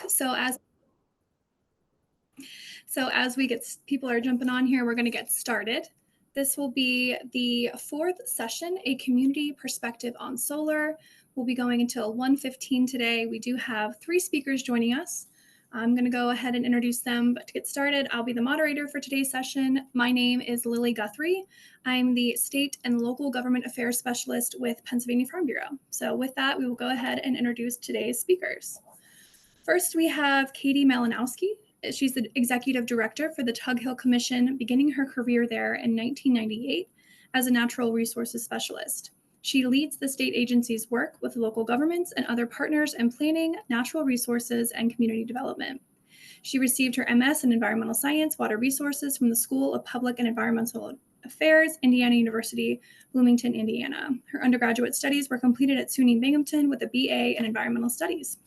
So as people are jumping on here, we're going to get started. This will be the fourth session, a community perspective on solar. We'll be going until 1:15 today. We do have 3 speakers joining us. I'm going to go ahead and introduce them, but to get started, I'll be the moderator for today's session. My name is Lily Guthrie. I'm the State and Local Government Affairs Specialist with Pennsylvania Farm Bureau. So with that, we will go ahead and introduce today's speakers. First, we have Katie Malinowski. She's the Executive Director for the Tug Hill Commission, beginning her career there in 1998 as a Natural Resources Specialist. She leads the state agency's work with local governments and other partners in planning, natural resources, and community development. She received her MS in Environmental Science, Water Resources from the School of Public and Environmental Affairs, Indiana University, Bloomington, Indiana. Her undergraduate studies were completed at SUNY Binghamton with a BA in Environmental Studies.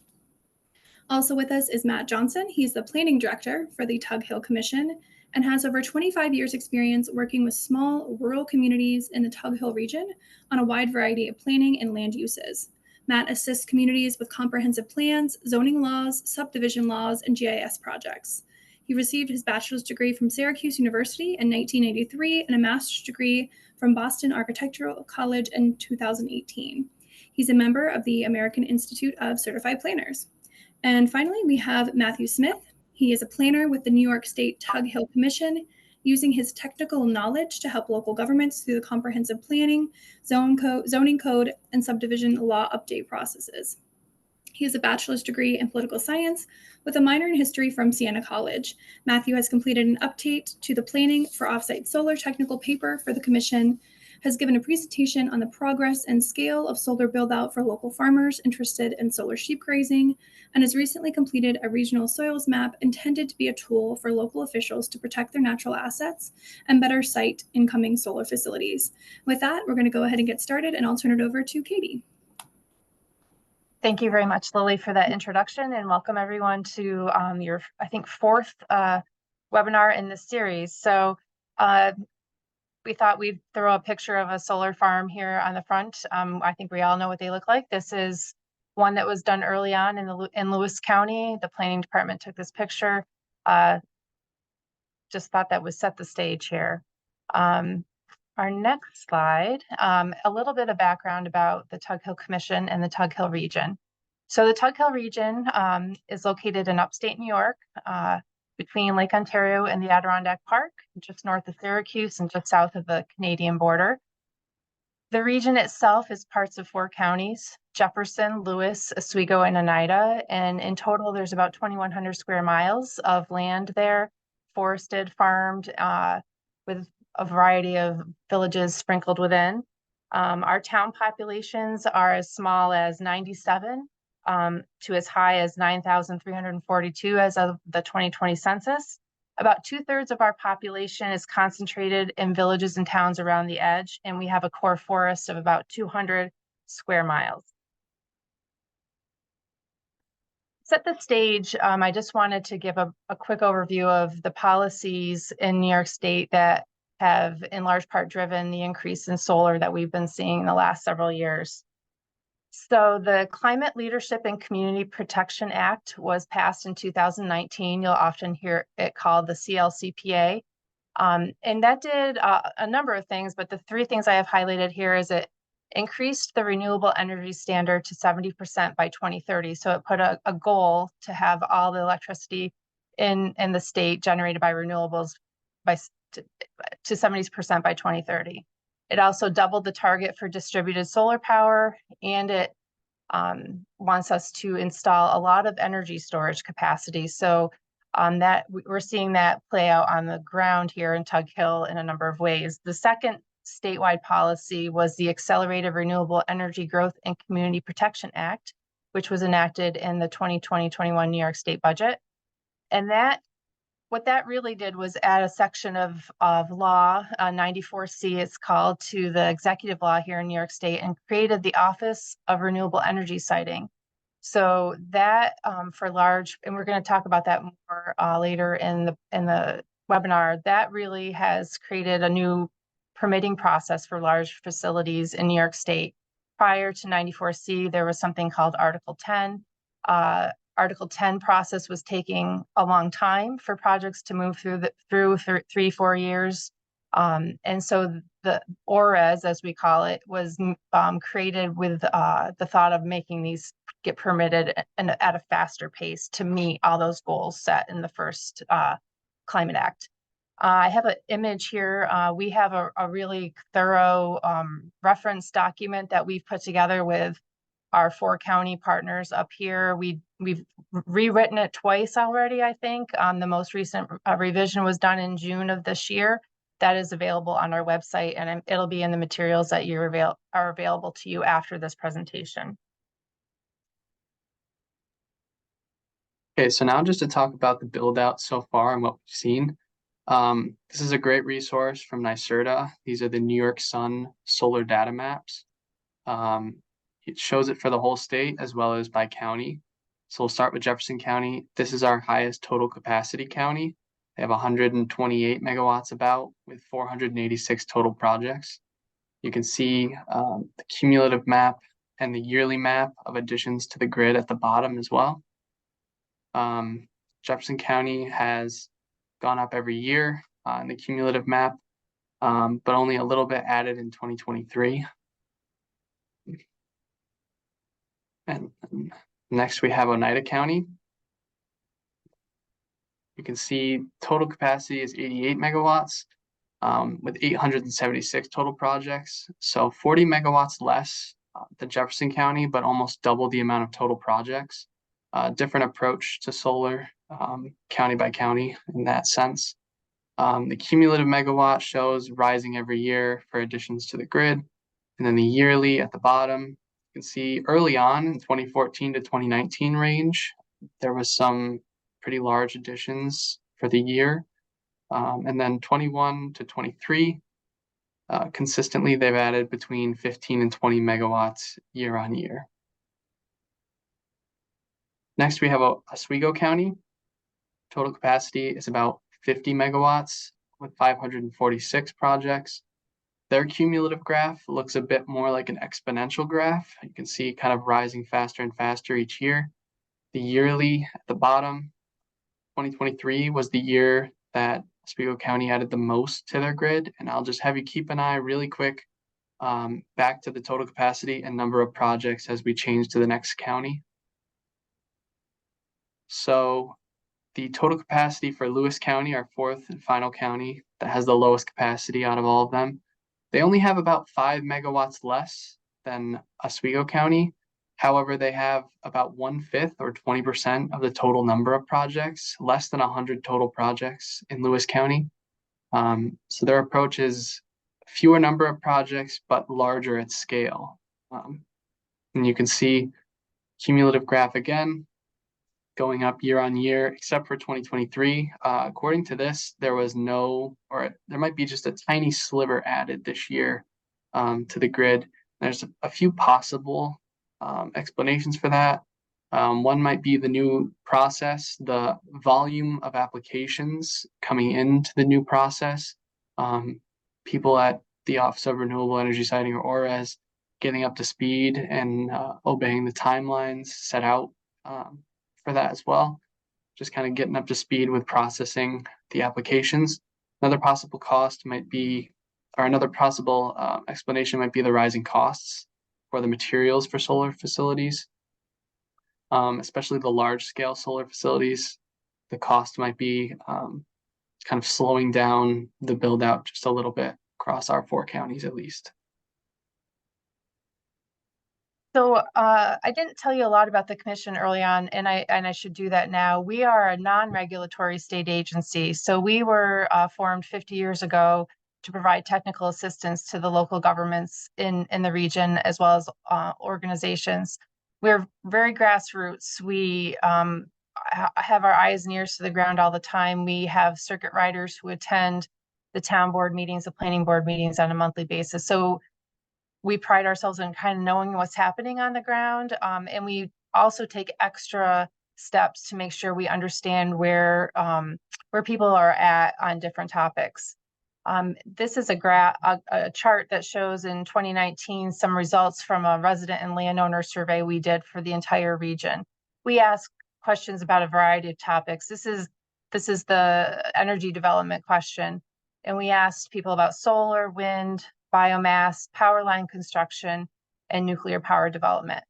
Also with us is Matt Johnson. He's the planning director for the Tug Hill Commission and has over 25 years experience working with small rural communities in the Tug Hill region on a wide variety of planning and land uses. Matt assists communities with comprehensive plans, zoning laws, subdivision laws, and GIS projects. He received his bachelor's degree from Syracuse University in 1983 and a master's degree from Boston Architectural College in 2018. He's a member of the American Institute of Certified Planners. And finally, we have Matthew Smith. He is a planner with the New York State Tug Hill Commission, using his technical knowledge to help local governments through the comprehensive planning, zoning code, and subdivision law update processes. He has a bachelor's degree in political science with a minor in history from Siena College. Matthew has completed an update to the planning for offsite solar technical paper for the commission, has given a presentation on the progress and scale of solar build-out for local farmers interested in solar sheep grazing, and has recently completed a regional soils map intended to be a tool for local officials to protect their natural assets and better site incoming solar facilities. With that, we're going to go ahead and get started, and I'll turn it over to Katie. Thank you very much, Lily, for that introduction, and welcome everyone to your, I think, fourth webinar in this series. So we thought we'd throw a picture of a solar farm here on the front. I think we all know what they look like. This is one that was done early on in Lewis County. The planning department took this picture. Just thought that would set the stage here. Our next slide, a little bit of background about the Tug Hill Commission and the Tug Hill region. So the Tug Hill region is located in upstate New York, between Lake Ontario and the Adirondack Park, just north of Syracuse and just south of the Canadian border. The region itself is parts of 4 counties: Jefferson, Lewis, Oswego, and Oneida. And in total, there's about 2,100 square miles of land there, forested, farmed, with a variety of villages sprinkled within. Our town populations are as small as 97 to as high as 9,342 as of the 2020 census. About 2/3 of our population is concentrated in villages and towns around the edge, and we have a core forest of about 200 square miles. Set the stage, I just wanted to give a quick overview of the policies in New York State that have in large part driven the increase in solar that we've been seeing in the last several years. So the Climate Leadership and Community Protection Act was passed in 2019. You'll often hear it called the CLCPA. And that did a number of things, but the 3 things I have highlighted here is it increased the renewable energy standard to 70% by 2030. So it put a goal to have all the electricity in the state generated by renewables to 70% by 2030. It also doubled the target for distributed solar power, and it wants us to install a lot of energy storage capacity. So that we're seeing that play out on the ground here in Tug Hill in a number of ways. The second statewide policy was the Accelerated Renewable Energy Growth and Community Protection Act, which was enacted in the 2020-21 New York State budget. And what that really did was add a section of law, 94C it's called, to the executive law here in New York State, and created the Office of Renewable Energy Siting. So that for large, and we're going to talk about that more later in the webinar, that really has created a new permitting process for large facilities in New York State. Prior to 94C, there was something called Article 10. Article 10 process was taking a long time for projects to move through 3-4 years. And so the ORAS, as we call it, was created with the thought of making these get permitted at a faster pace to meet all those goals set in the first Climate Act. I have an image here. We have a really thorough reference document that we've put together with our 4 county partners up here. We've rewritten it twice already, I think. The most recent revision was done in June of this year. That is available on our website, and it'll be in the materials that are available to you after this presentation. Okay, so now just to talk about the build out so far and what we've seen. This is a great resource from NYSERDA. These are the New York Sun solar data maps. It shows it for the whole state as well as by county. So we'll start with Jefferson County. This is our highest total capacity county. They have 128 megawatts about with 486 total projects. You can see the cumulative map and the yearly map of additions to the grid at the bottom as well. Jefferson County has gone up every year in the cumulative map, but only a little bit added in 2023. And next we have Oneida County. You can see total capacity is 88 megawatts with 876 total projects. So 40 megawatts less than Jefferson County, but almost double the amount of total projects. Different approach to solar county by county in that sense. The cumulative megawatt shows rising every year for additions to the grid. And then the yearly at the bottom, you can see early on in 2014 to 2019 range, there was some pretty large additions for the year. And then 21 to 23, consistently they've added between 15 and 20 megawatts year on year. Next, we have Oswego County. Total capacity is about 50 megawatts with 546 projects. Their cumulative graph looks a bit more like an exponential graph. You can see kind of rising faster and faster each year. The yearly at the bottom, 2023 was the year that Oswego County added the most to their grid. And I'll just have you keep an eye really quick back to the total capacity and number of projects as we change to the next county. So the total capacity for Lewis County, our 4th and final county that has the lowest capacity out of all of them, they only have about 5 megawatts less than Oswego County. However, they have about 1/5 or 20% of the total number of projects, less than 100 total projects in Lewis County. So their approach is fewer number of projects, but larger at scale. And you can see cumulative graph again, going up year on year, except for 2023. According to this, there was no, or there might be just a tiny sliver added this year to the grid. There's a few possible explanations for that. One might be the new process, the volume of applications coming into the new process. People at the Office of Renewable Energy Siting, or ORAS, getting up to speed and obeying the timelines set out for that as well. Just kind of getting up to speed with processing the applications. Another possible cost might be, or another possible explanation might be the rising costs for the materials for solar facilities, especially the large scale solar facilities. The cost might be kind of slowing down the build out just a little bit across our 4 counties at least. So I didn't tell you a lot about the commission early on, and I should do that now. We are a non-regulatory state agency. So we were formed 50 years ago to provide technical assistance to the local governments in the region, as well as organizations. We're very grassroots. We have our eyes and ears to the ground all the time. We have circuit riders who attend the town board meetings, the planning board meetings on a monthly basis. So we pride ourselves in kind of knowing what's happening on the ground. And we also take extra steps to make sure we understand where people are at on different topics. This is a chart that shows in 2019 some results from a resident and landowner survey we did for the entire region. We asked questions about a variety of topics. This is the energy development question. And we asked people about solar, wind, biomass, power line construction, and nuclear power development.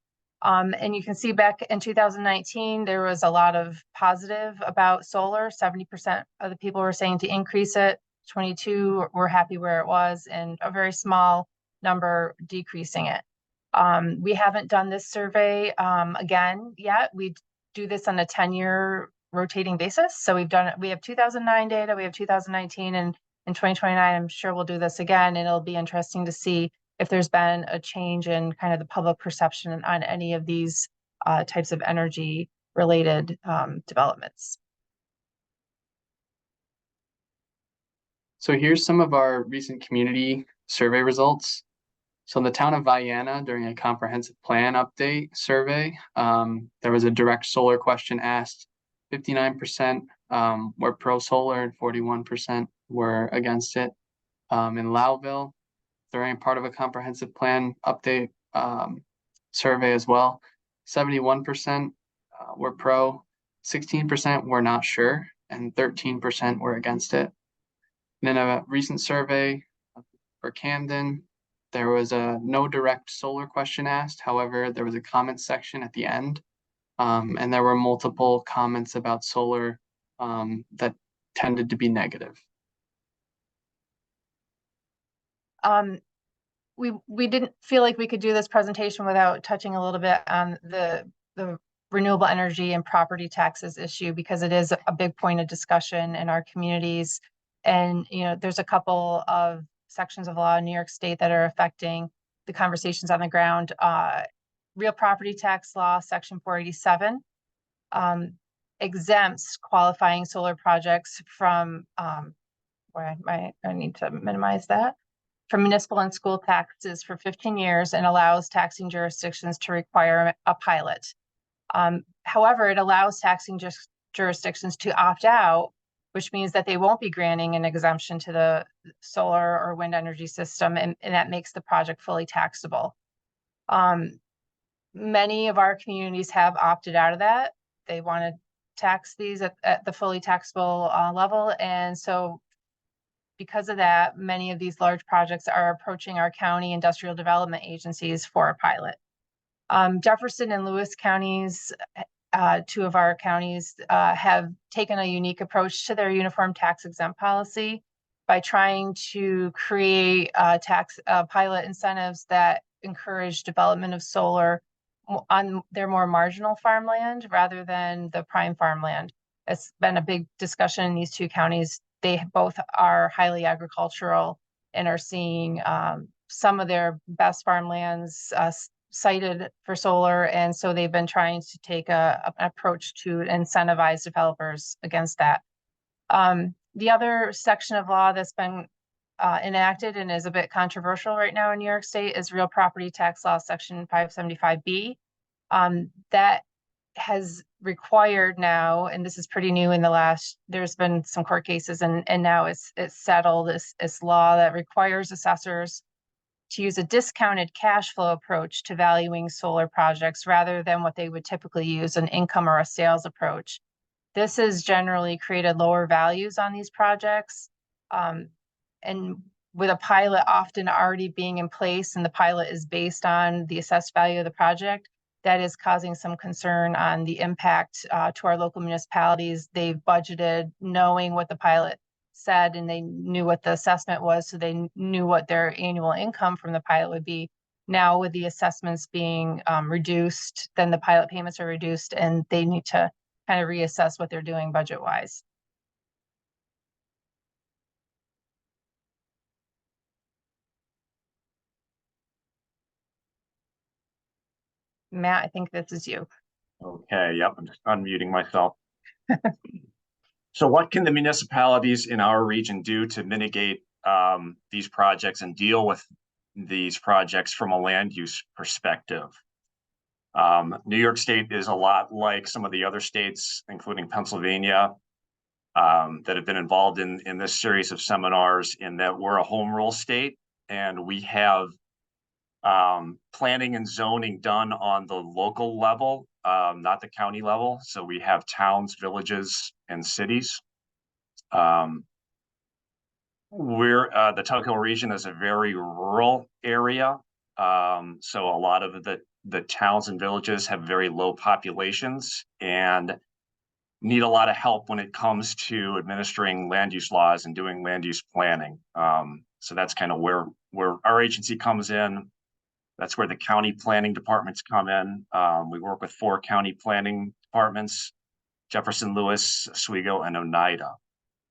And you can see back in 2019, there was a lot of positive about solar. 70% of the people were saying to increase it. 22 were happy where it was, and a very small number decreasing it. We haven't done this survey again yet. We do this on a 10-year rotating basis. So we have 2009 data, we have 2019, and in 2029, I'm sure we'll do this again, and it'll be interesting to see if there's been a change in kind of the public perception on any of these types of energy related developments. So here's some of our recent community survey results. So in the town of Vienna, during a comprehensive plan update survey, there was a direct solar question asked. 59% were pro solar and 41% were against it. In Lowville, during part of a comprehensive plan update survey as well, 71% were pro, 16% were not sure, and 13% were against it. And in a recent survey for Camden, there was a no direct solar question asked. However, there was a comment section at the end, and there were multiple comments about solar that tended to be negative. We didn't feel like we could do this presentation without touching a little bit on the renewable energy and property taxes issue, because it is a big point of discussion in our communities. And, you know, there's a couple of sections of law in New York State that are affecting the conversations on the ground. Real property tax law, section 487, exempts qualifying solar projects from, I need to minimize that, from municipal and school taxes for 15 years and allows taxing jurisdictions to require a pilot. However, it allows taxing jurisdictions to opt out, which means that they won't be granting an exemption to the solar or wind energy system, and that makes the project fully taxable. Many of our communities have opted out of that. They want to tax these at the fully taxable level. And so because of that, many of these large projects are approaching our county industrial development agencies for a pilot. Jefferson and Lewis counties, two of our counties, have taken a unique approach to their uniform tax exempt policy by trying to create tax pilot incentives that encourage development of solar on their more marginal farmland rather than the prime farmland. It's been a big discussion in these two counties. They both are highly agricultural and are seeing some of their best farmlands cited for solar. And so they've been trying to take an approach to incentivize developers against that. The other section of law that's been enacted and is a bit controversial right now in New York State is real property tax law, section 575B. That has required now, and this is pretty new in the last, there's been some court cases and now it's settled, this law that requires assessors to use a discounted cash flow approach to valuing solar projects rather than what they would typically use, an income or a sales approach. This has generally created lower values on these projects. And with a pilot often already being in place and the pilot is based on the assessed value of the project, that is causing some concern on the impact to our local municipalities. They've budgeted knowing what the pilot said and they knew what the assessment was, so they knew what their annual income from the pilot would be. Now with the assessments being reduced, then the pilot payments are reduced and they need to kind of reassess what they're doing budget-wise. Matt, I think this is you. Okay, yep, I'm just unmuting myself. So what can the municipalities in our region do to mitigate these projects and deal with these projects from a land use perspective? New York State is a lot like some of the other states, including Pennsylvania, that have been involved in this series of seminars, in that we're a home rule state and we have planning and zoning done on the local level not the county level. So we have towns, villages, and cities. The Tug Hill region is a very rural area. So a lot of the towns and villages have very low populations and need a lot of help when it comes to administering land use laws and doing land use planning. So that's kind of where our agency comes in. That's where the county planning departments come in. We work with 4 county planning departments: Jefferson, Lewis, Oswego, and Oneida.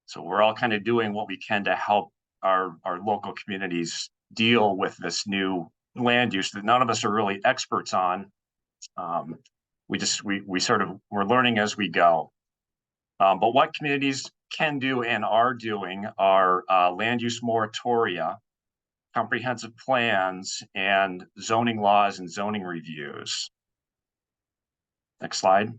So we're all kind of doing what we can to help our local communities deal with this new land use that none of us are really experts on. We're learning as we go. But what communities can do and are doing are land use moratoria, comprehensive plans, and zoning laws and zoning reviews. Next slide.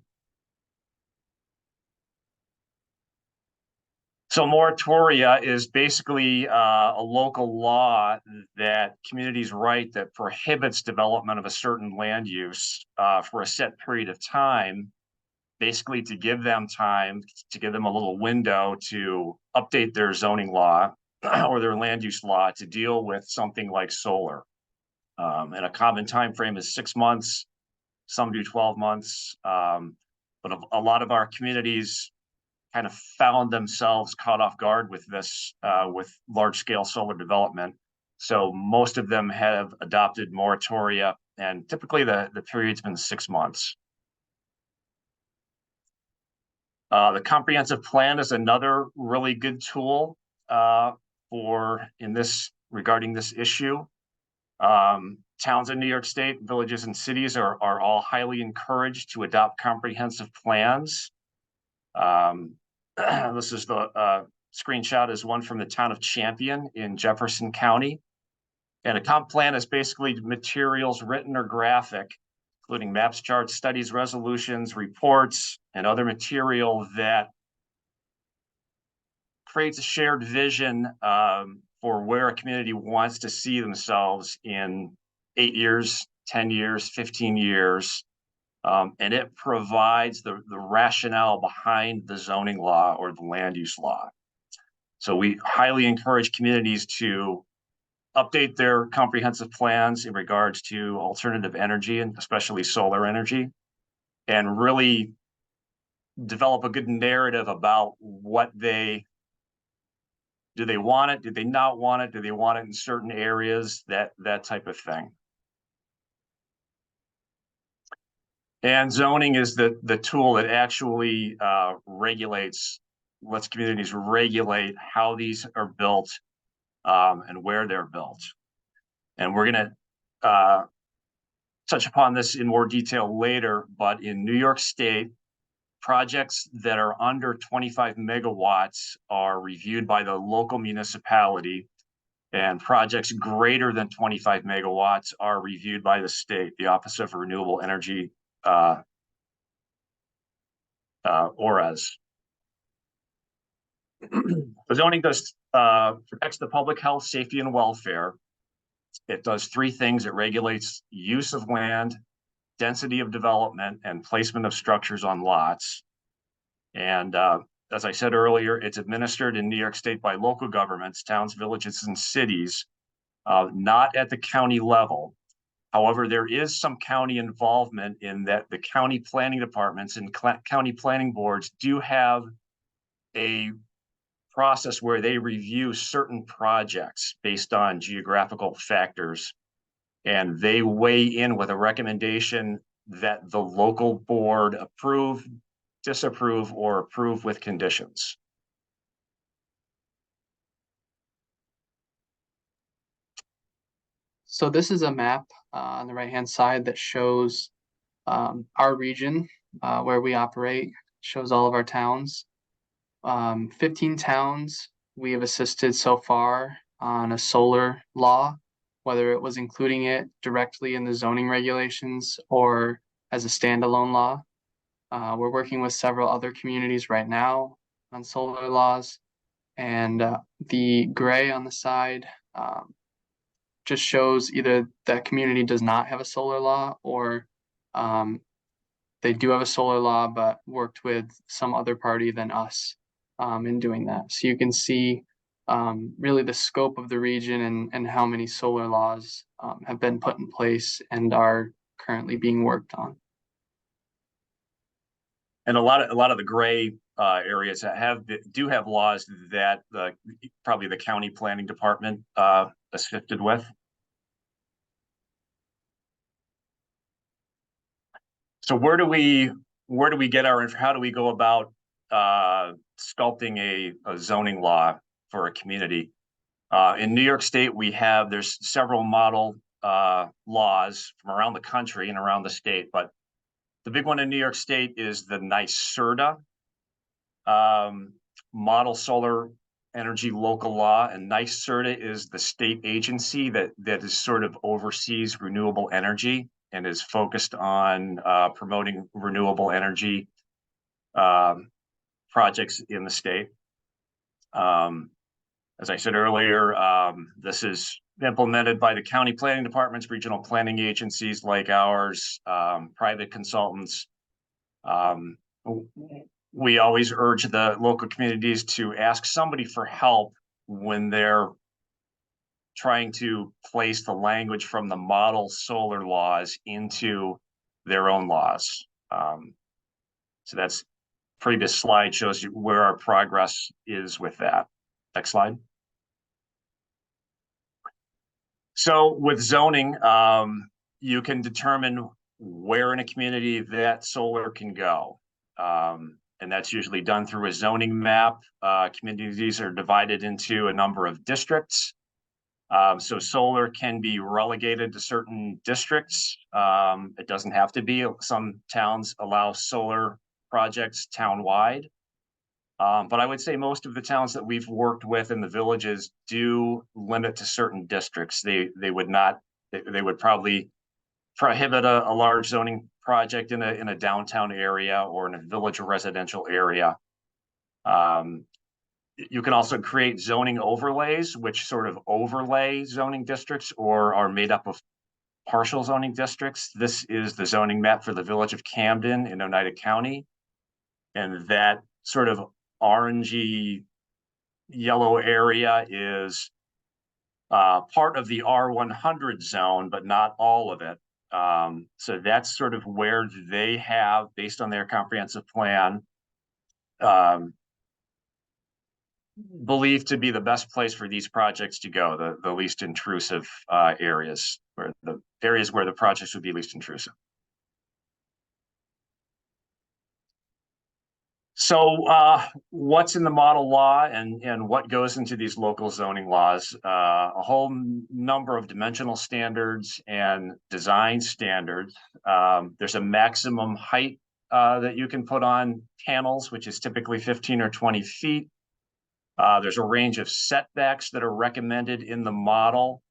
So moratoria is basically a local law that communities write that prohibits development of a certain land use for a set period of time, basically to give them time, to give them a little window to update their zoning law or their land use law to deal with something like solar. And a common time frame is 6 months. Some do 12 months. But a lot of our communities kind of found themselves caught off guard with this, with large scale solar development. So most of them have adopted moratoria, and typically the period's been 6 months. The comprehensive plan is another really good tool regarding this issue. Towns in New York State, villages, and cities are all highly encouraged to adopt comprehensive plans. This is the screenshot is one from the town of Champion in Jefferson County. And a comp plan is basically materials, written or graphic, including maps, charts, studies, resolutions, reports, and other material that creates a shared vision for where a community wants to see themselves in 8 years, 10 years, 15 years. And it provides the rationale behind the zoning law or the land use law. So we highly encourage communities to update their comprehensive plans in regards to alternative energy, and especially solar energy, and really develop a good narrative about do they want it? Do they not want it? Do they want it in certain areas? That type of thing. And zoning is the tool that actually lets communities regulate how these are built and where they're built. And we're going to touch upon this in more detail later, but in New York State, projects that are under 25 megawatts are reviewed by the local municipality, and projects greater than 25 megawatts are reviewed by the state, the Office of Renewable Energy, ORES. The zoning protects the public health, safety, and welfare. It does 3 things. It regulates use of land, density of development, and placement of structures on lots. And as I said earlier, it's administered in New York State by local governments, towns, villages, and cities, not at the county level. However, there is some county involvement in that the county planning departments and county planning boards do have a process where they review certain projects based on geographical factors, and they weigh in with a recommendation that the local board approve, disapprove, or approve with conditions. So this is a map on the right-hand side that shows our region where we operate, shows all of our towns. 15 towns we have assisted so far on a solar law, whether it was including it directly in the zoning regulations or as a standalone law. We're working with several other communities right now on solar laws, and the gray on the side just shows either that community does not have a solar law or They do have a solar law, but worked with some other party than us in doing that. So you can see really the scope of the region and how many solar laws have been put in place and are currently being worked on. And a lot of the gray areas that do have laws that probably the county planning department assisted with. So where do we get how do we go about sculpting a zoning law for a community? In New York State, there's several model laws from around the country and around the state, but the big one in New York State is the NYSERDA Model Solar Energy Local Law, and NYSERDA is the state agency that is sort of oversees renewable energy and is focused on promoting renewable energy projects in the state. As I said earlier, this is implemented by the county planning departments, regional planning agencies like ours, private consultants. We always urge the local communities to ask somebody for help when they're trying to place the language from the model solar laws into their own laws. So that's previous slide shows you where our progress is with that. Next slide. So with zoning, you can determine where in a community that solar can go. And that's usually done through a zoning map. Communities are divided into a number of districts. So solar can be relegated to certain districts. It doesn't have to be. Some towns allow solar projects town-wide. But I would say most of the towns that we've worked with in the villages do limit to certain districts. They would probably prohibit a large zoning project in a downtown area or in a village or residential area. You can also create zoning overlays, which sort of overlay zoning districts or are made up of partial zoning districts. This is the zoning map for the village of Camden in Oneida County. And that sort of orangey yellow area is part of the R100 zone, but not all of it. So that's sort of where they have, based on their comprehensive plan, believed to be the best place for these projects to go, the least intrusive areas, where the projects would be least intrusive. So what's in the model law and what goes into these local zoning laws? A whole number of dimensional standards and design standards. There's a maximum height that you can put on panels, which is typically 15 or 20 feet. There's a range of setbacks that are recommended in the model.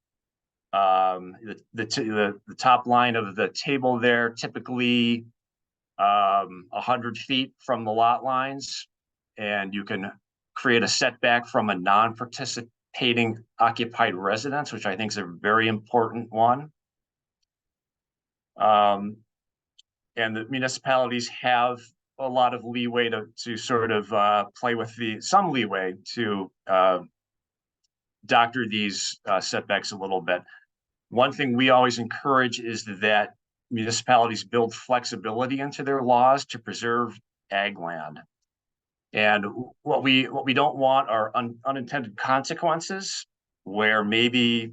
The top line of the table there, typically 100 feet from the lot lines, and you can create a setback from a non-participating occupied residence, which I think is a very important one. And the municipalities have a lot of leeway to sort of play with some leeway to doctor these setbacks a little bit. One thing we always encourage is that municipalities build flexibility into their laws to preserve ag land. And what we don't want are unintended consequences, where maybe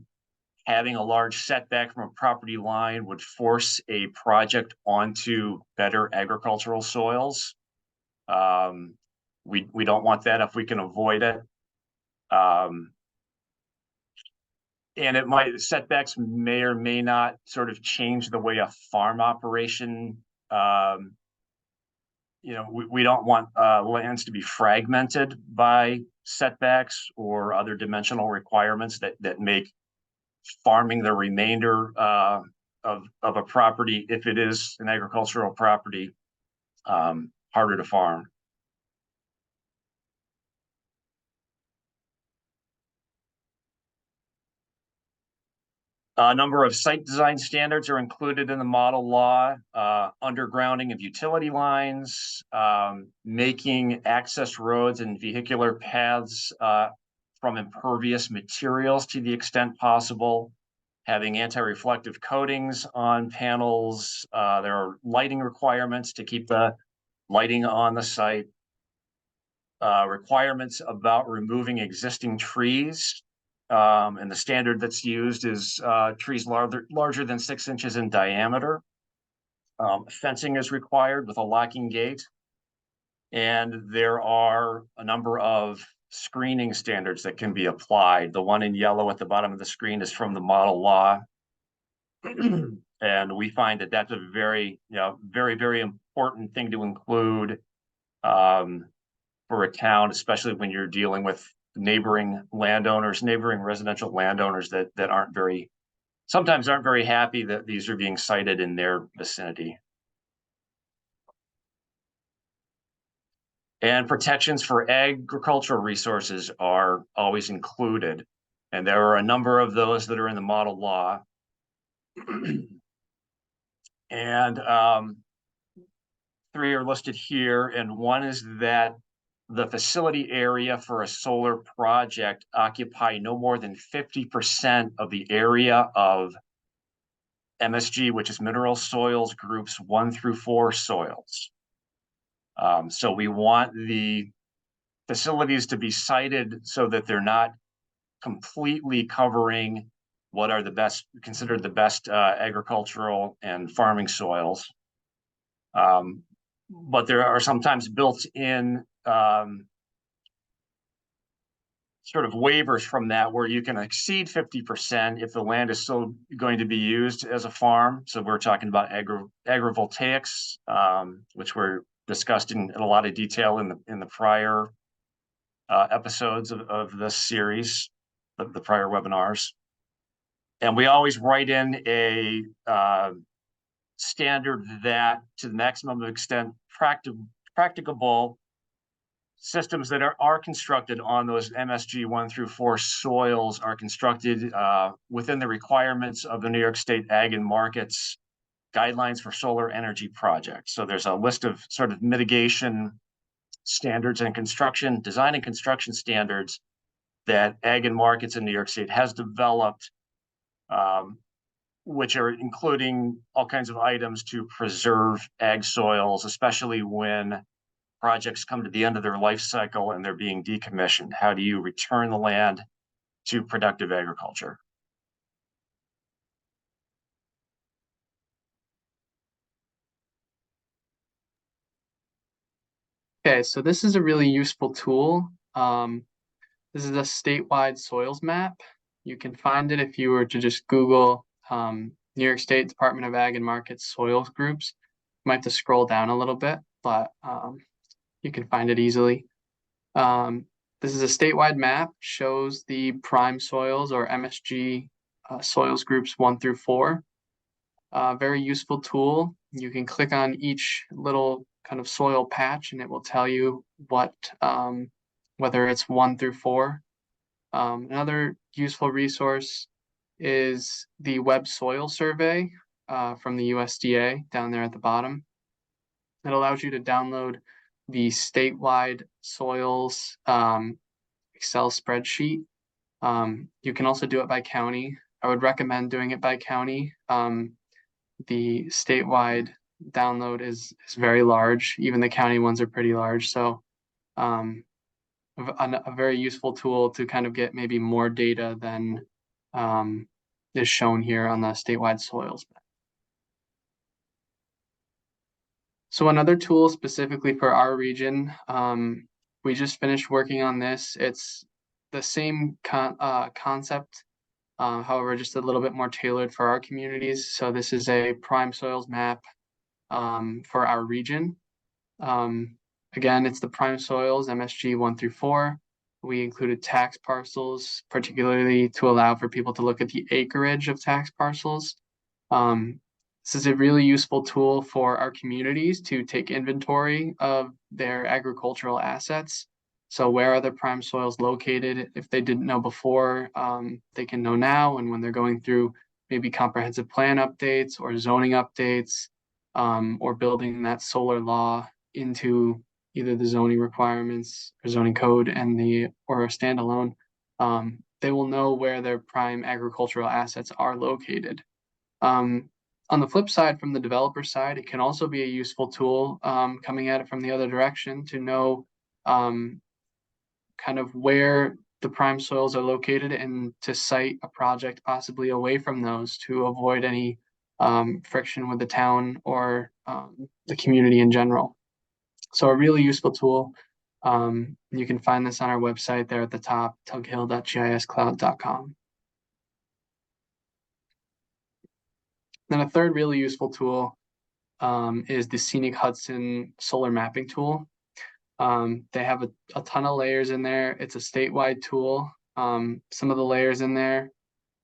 having a large setback from a property line would force a project onto better agricultural soils. We don't want that if we can avoid it. And setbacks may or may not sort of change the way a farm operation, we don't want lands to be fragmented by setbacks or other dimensional requirements that make farming the remainder of a property, if it is an agricultural property, harder to farm. A number of site design standards are included in the model law, undergrounding of utility lines, making access roads and vehicular paths from impervious materials to the extent possible, having anti-reflective coatings on panels. There are lighting requirements to keep the lighting on the site, requirements about removing existing trees. And the standard that's used is trees larger than 6 inches in diameter. Fencing is required with a locking gate. And there are a number of screening standards that can be applied. The one in yellow at the bottom of the screen is from the model law. And we find that that's a very, very important thing to include for a town, especially when you're dealing with neighboring residential landowners that sometimes aren't very happy that these are being cited in their vicinity. And protections for agricultural resources are always included. And there are a number of those that are in the model law. And 3 are listed here. And one is that the facility area for a solar project occupy no more than 50% of the area of MSG, which is mineral soils groups 1 through 4 soils. So we want the facilities to be sited so that they're not completely covering what are considered the best agricultural and farming soils. But there are sometimes built-in sort of waivers from that where you can exceed 50% if the land is still going to be used as a farm. So we're talking about agrivoltaics, which were discussed in a lot of detail in the prior episodes of this series, the prior webinars. And we always write in a standard that, to the maximum extent practicable, systems that are constructed on those MSG 1 through 4 soils are constructed within the requirements of the New York State Ag and Markets guidelines for solar energy projects. So there's a list of sort of mitigation standards and design and construction standards that Ag and Markets in New York State has developed, which are including all kinds of items to preserve ag soils, especially when projects come to the end of their life cycle and they're being decommissioned. How do you return the land to productive agriculture? Okay, so this is a really useful tool. This is a statewide soils map. You can find it if you were to just Google New York State Department of Ag and Markets soils groups. You might have to scroll down a little bit, but you can find it easily. This is a statewide map, shows the prime soils or MSG soils groups 1 through 4. Very useful tool. You can click on each little kind of soil patch and it will tell you what, whether it's 1 through 4. Another useful resource is the Web Soil Survey from the USDA down there at the bottom. It allows you to download the statewide soils Excel spreadsheet. You can also do it by county. I would recommend doing it by county. The statewide download is very large. Even the county ones are pretty large. So a very useful tool to kind of get maybe more data than is shown here on the statewide soils map. So another tool specifically for our region, we just finished working on this. It's the same concept, however, just a little bit more tailored for our communities. So this is a prime soils map for our region. Again, it's the prime soils, MSG 1 through 4. We included tax parcels, particularly to allow for people to look at the acreage of tax parcels. This is a really useful tool for our communities to take inventory of their agricultural assets. So where are the prime soils located? If they didn't know before, they can know now. And when they're going through maybe comprehensive plan updates or zoning updates, or building that solar law into either the zoning requirements or zoning code or a standalone, they will know where their prime agricultural assets are located. On the flip side, from the developer side, it can also be a useful tool, coming at it from the other direction, to know kind of where the prime soils are located and to site a project possibly away from those to avoid any friction with the town or the community in general. So a really useful tool. You can find this on our website there at the top, tughill.giscloud.com. Then a third really useful tool is the Scenic Hudson Solar Mapping Tool. They have a ton of layers in there. It's a statewide tool. Some of the layers in there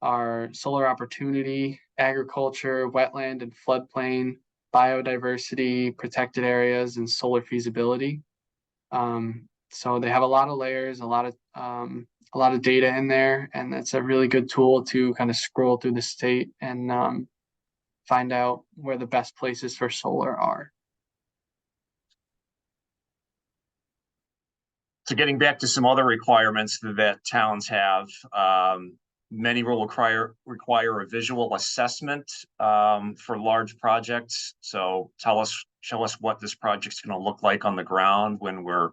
are solar opportunity, agriculture, wetland and floodplain, biodiversity, protected areas, and solar feasibility. So they have a lot of layers, a lot of data in there, and that's a really good tool to kind of scroll through the state and find out where the best places for solar are. So getting back to some other requirements that towns have, many will require a visual assessment for large projects. So show us what this project's going to look like on the ground when we're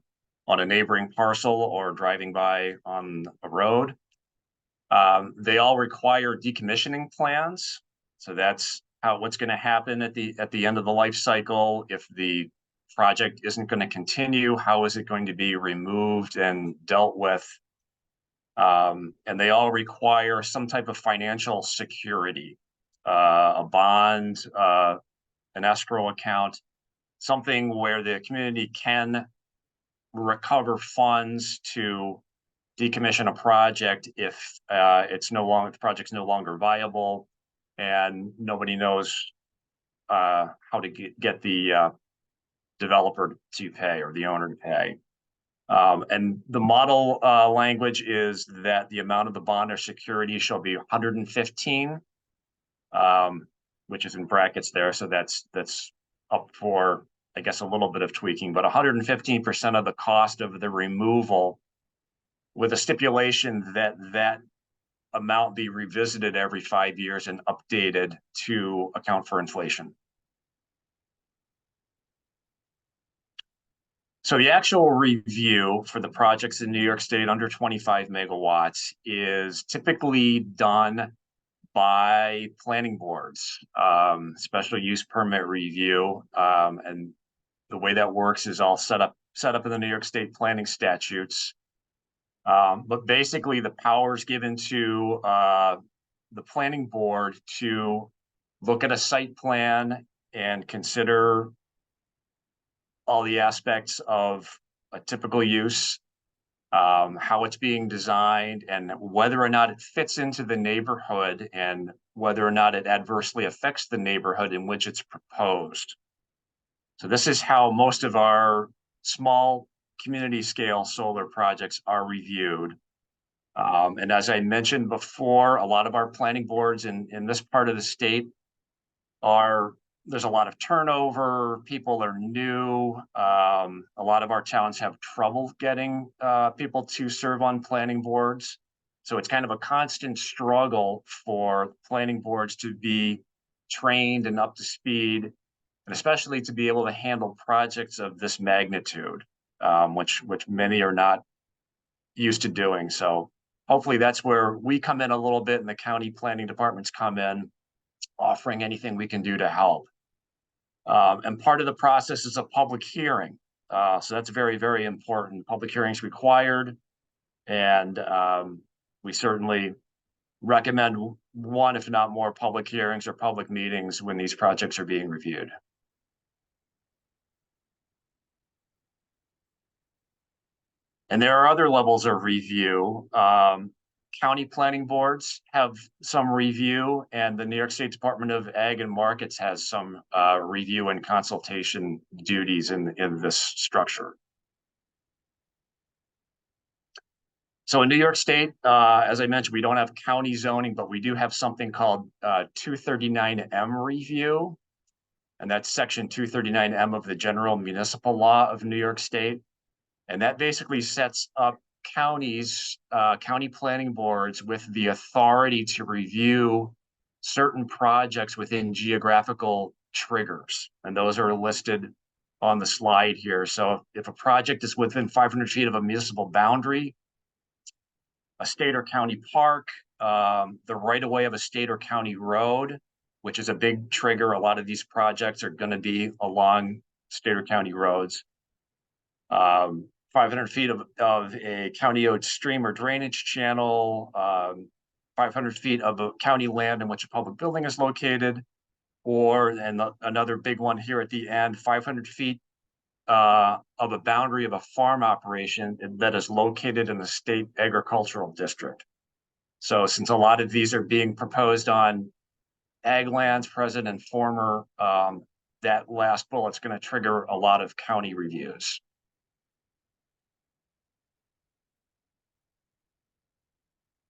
on a neighboring parcel or driving by on a road. They all require decommissioning plans. So that's what's going to happen at the end of the life cycle. If the project isn't going to continue, how is it going to be removed and dealt with? And they all require some type of financial security, a bond, an escrow account, something where the community can recover funds to decommission a project if the project's no longer viable and nobody knows how to get the developer to pay or the owner to pay. And the model language is that the amount of the bond or security shall be 115, which is in brackets there. So that's up for, I guess, a little bit of tweaking, but 115% of the cost of the removal, with a stipulation that that amount be revisited every 5 years and updated to account for inflation. So the actual review for the projects in New York State under 25 megawatts is typically done by planning boards, special use permit review. And the way that works is all set up in the New York State planning statutes. But basically the powers given to the planning board to look at a site plan and consider all the aspects of a typical use, how it's being designed, and whether or not it fits into the neighborhood and whether or not it adversely affects the neighborhood in which it's proposed. So this is how most of our small community scale solar projects are reviewed. And as I mentioned before, a lot of our planning boards in this part of the state there's a lot of turnover, people are new. A lot of our towns have trouble getting people to serve on planning boards. So it's kind of a constant struggle for planning boards to be trained and up to speed, and especially to be able to handle projects of this magnitude, which many are not used to doing. So hopefully that's where we come in a little bit and the county planning departments come in, offering anything we can do to help. And part of the process is a public hearing. So that's very, very important. Public hearings required. And we certainly recommend one, if not more, public hearings or public meetings when these projects are being reviewed. And there are other levels of review. County planning boards have some review, and the New York State Department of Ag and Markets has some review and consultation duties in this structure. So in New York State, as I mentioned, we don't have county zoning, but we do have something called 239M review. And that's section 239M of the General Municipal Law of New York State. And that basically sets up counties, county planning boards with the authority to review certain projects within geographical triggers. And those are listed on the slide here. So if a project is within 500 feet of a municipal boundary, a state or county park, the right of way of a state or county road, which is a big trigger. A lot of these projects are going to be along state or county roads. 500 feet of a county-owned stream or drainage channel, 500 feet of a county land in which a public building is located, another big one here at the end, 500 feet of a boundary of a farm operation that is located in the state agricultural district. So since a lot of these are being proposed on ag lands, present and former, that last bullet's going to trigger a lot of county reviews.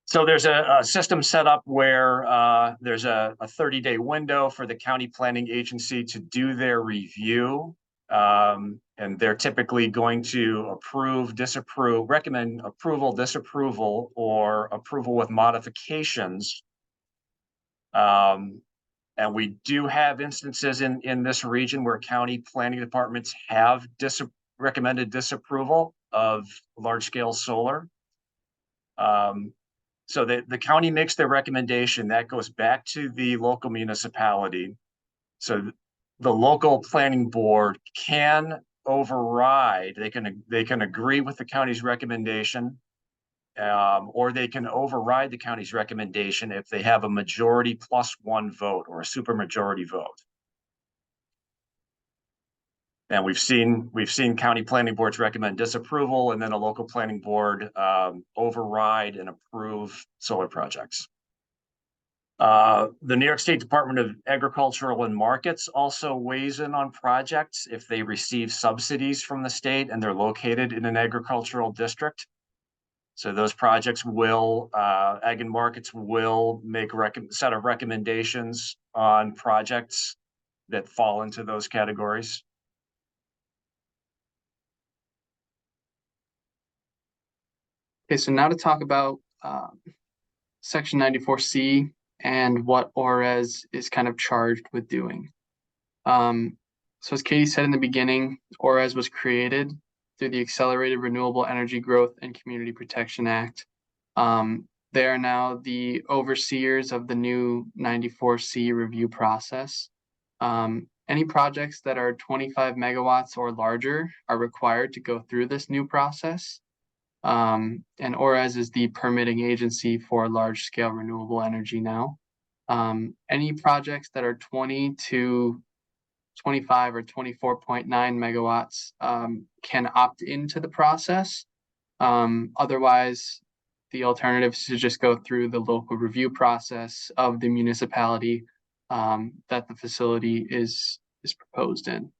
So there's a system set up where there's a 30-day window for the county planning agency to do their review. And they're typically going to approve, disapprove, recommend approval, disapproval, or approval with modifications. And we do have instances in this region where county planning departments have recommended disapproval of large-scale solar. So the county makes their recommendation, that goes back to the local municipality. So the local planning board can override, they can agree with the county's recommendation, or they can override the county's recommendation if they have a majority plus one vote or a supermajority vote. And we've seen county planning boards recommend disapproval, and then a local planning board override and approve solar projects. The New York State Department of Agricultural and Markets also weighs in on projects if they receive subsidies from the state and they're located in an agricultural district. So those projects will, Ag and Markets will make a set of recommendations on projects that fall into those categories. Okay, so now to talk about Section 94C and what ORES is kind of charged with doing. So as Katie said in the beginning, ORES was created through the Accelerated Renewable Energy Growth and Community Protection Act. They are now the overseers of the new 94C review process. Any projects that are 25 megawatts or larger are required to go through this new process. And ORES is the permitting agency for large-scale renewable energy now. Any projects that are 20 to 25 or 24.9 megawatts can opt into the process. Otherwise, the alternative is to just go through the local review process of the municipality that the facility is proposed in.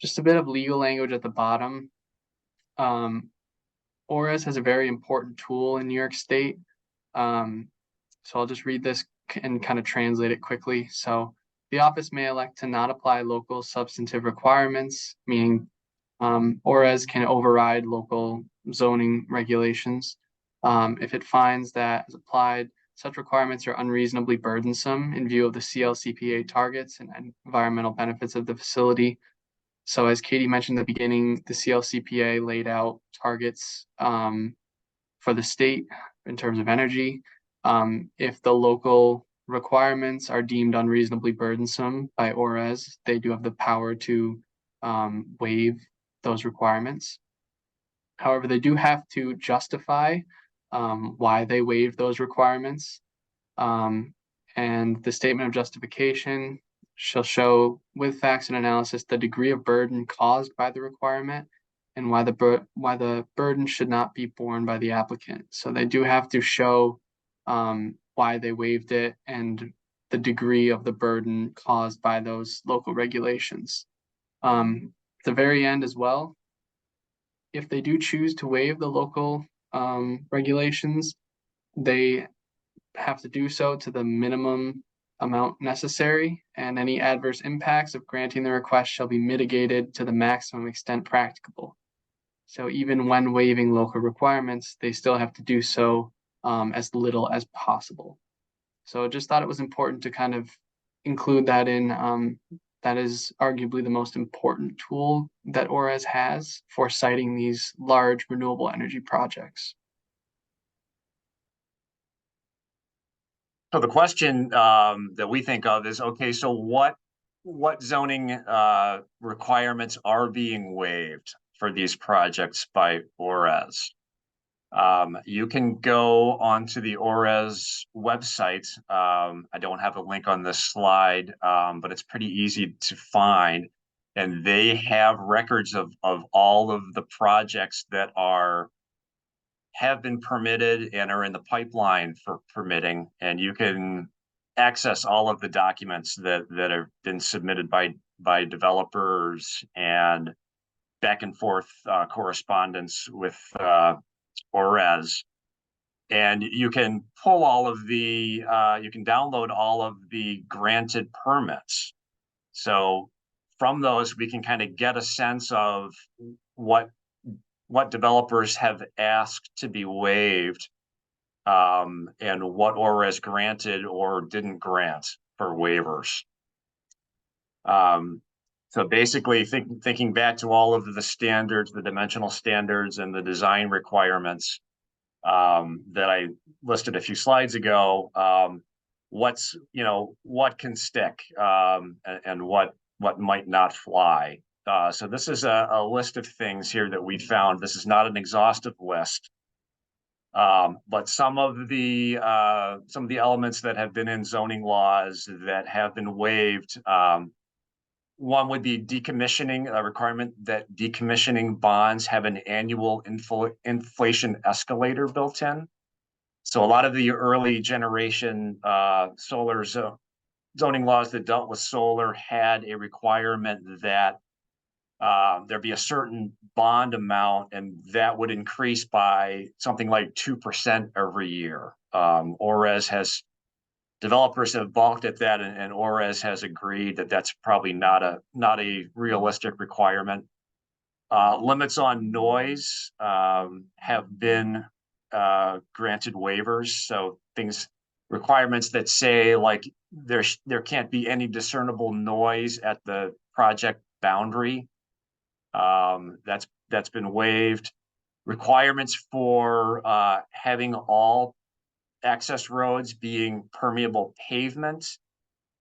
Just a bit of legal language at the bottom. ORES has a very important tool in New York State. So I'll just read this and kind of translate it quickly. So the office may elect to not apply local substantive requirements, meaning ORES can override local zoning regulations. If it finds that, as applied, such requirements are unreasonably burdensome in view of the CLCPA targets and environmental benefits of the facility. So as Katie mentioned at the beginning, the CLCPA laid out targets for the state in terms of energy. If the local requirements are deemed unreasonably burdensome by ORES, they do have the power to waive those requirements. However, they do have to justify why they waived those requirements. And the statement of justification shall show with facts and analysis the degree of burden caused by the requirement and why the burden should not be borne by the applicant. So they do have to show why they waived it and the degree of the burden caused by those local regulations. At the very end as well, if they do choose to waive the local regulations, they have to do so to the minimum amount necessary, and any adverse impacts of granting the request shall be mitigated to the maximum extent practicable. So even when waiving local requirements, they still have to do so as little as possible. So just thought it was important to kind of include that in. That is arguably the most important tool that ORES has for citing these large renewable energy projects. So the question that we think of is, okay, so what zoning requirements are being waived for these projects by ORES? You can go onto the ORES website. I don't have a link on this slide, but it's pretty easy to find. And they have records of all of the projects that have been permitted and are in the pipeline for permitting. And you can access all of the documents that have been submitted by developers and back and forth correspondence with ORES. And you can pull all of the, you can download all of the granted permits. So from those, we can kind of get a sense of what developers have asked to be waived, and what ORES granted or didn't grant for waivers. So basically thinking back to all of the standards, the dimensional standards and the design requirements that I listed a few slides ago, what's, what can stick and what might not fly. So this is a list of things here that we found. This is not an exhaustive list, but some of the elements that have been in zoning laws that have been waived. One would be decommissioning, a requirement that decommissioning bonds have an annual inflation escalator built in. So a lot of the early generation solar zoning laws that dealt with solar had a requirement that there be a certain bond amount, and that would increase by something like 2% every year. Developers have balked at that, and ORES has agreed that that's probably not a realistic requirement. Limits on noise have been granted waivers. So requirements that say like there can't be any discernible noise at the project boundary. That's been waived. Requirements for having all access roads being permeable pavement.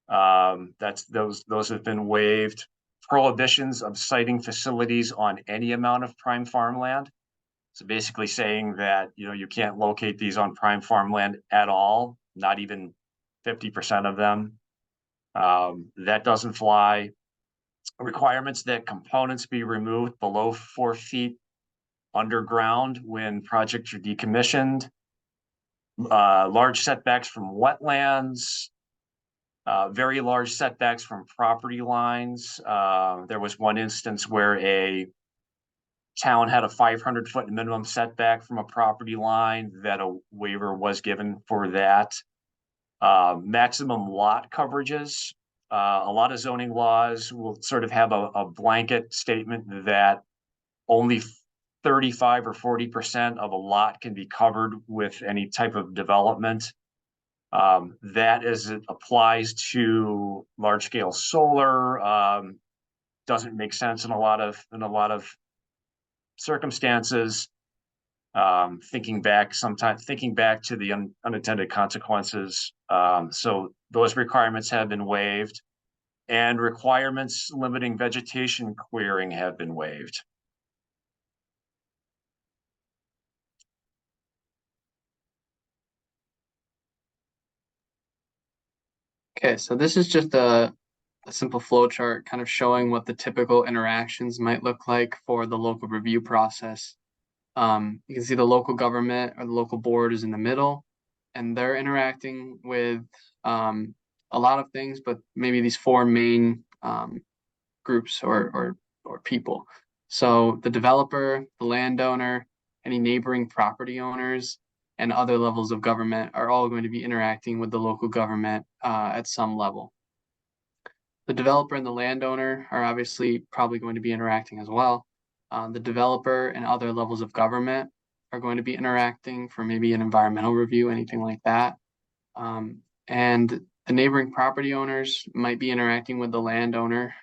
Those have been waived. Prohibitions of siting facilities on any amount of prime farmland. So basically saying that, you can't locate these on prime farmland at all, not even 50% of them. That doesn't fly. Requirements that components be removed below 4 feet underground when projects are decommissioned. Large setbacks from wetlands, very large setbacks from property lines. There was one instance where a town had a 500-foot minimum setback from a property line that a waiver was given for that. Maximum lot coverages. A lot of zoning laws will sort of have a blanket statement that only 35 or 40% of a lot can be covered with any type of development. That as it applies to large scale solar, doesn't make sense in a lot of circumstances. Thinking back to the unintended consequences. So those requirements have been waived, and requirements limiting vegetation clearing have been waived. Okay, so this is just a simple flow chart kind of showing what the typical interactions might look like for the local review process. You can see the local government or the local board is in the middle, and they're interacting with a lot of things, but maybe these four main groups or people. So the developer, the landowner, any neighboring property owners, and other levels of government are all going to be interacting with the local government at some level. The developer and the landowner are obviously probably going to be interacting as well. The developer and other levels of government are going to be interacting for maybe an environmental review, anything like that. And the neighboring property owners might be interacting with the landowner.